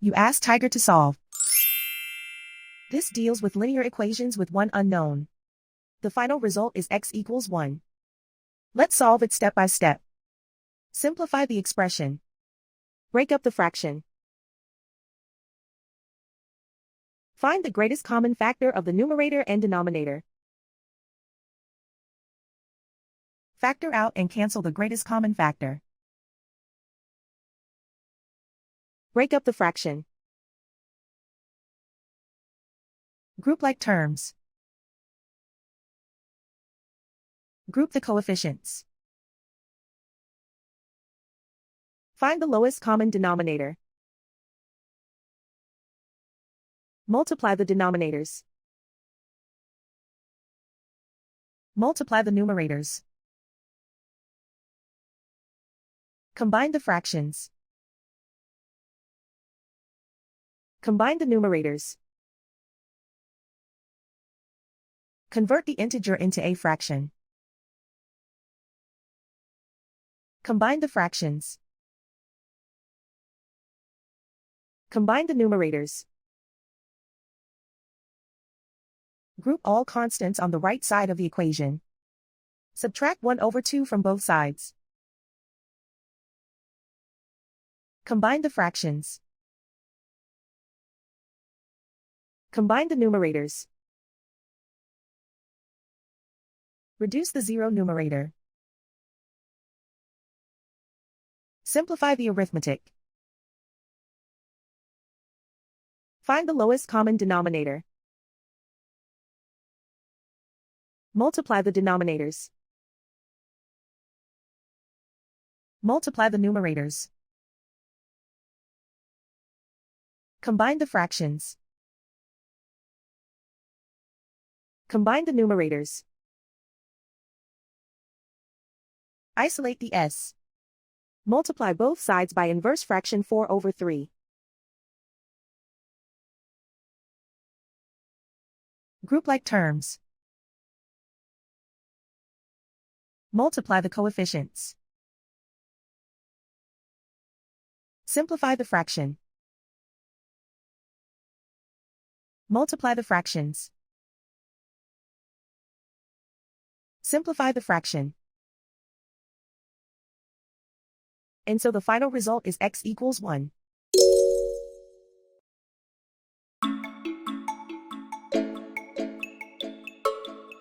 You ask Tiger to solve. This deals with linear equations with one unknown. The final result is x equals 1. Let's solve it step by step. Simplify the expression. Break up the fraction. Find the greatest common factor of the numerator and denominator. Factor out and cancel the greatest common factor. Break up the fraction. Group like terms. Group the coefficients. Find the lowest common denominator. Multiply the denominators. Multiply the numerators. Combine the fractions. Combine the numerators. Convert the integer into a fraction. Combine the fractions. Combine the numerators. Group all constants on the right side of the equation. Subtract 1/2 from both sides. Combine the fractions. Combine the numerators. Reduce the zero numerator. Simplify the arithmetic. Find the lowest common denominator. Multiply the denominators. Multiply the numerators. Combine the fractions. Combine the numerators. Isolate the s. Multiply both sides by inverse fraction 4/3. Group like terms. Multiply the coefficients. Simplify the fraction. Multiply the fractions. Simplify the fraction. And so the final result is x equals 1.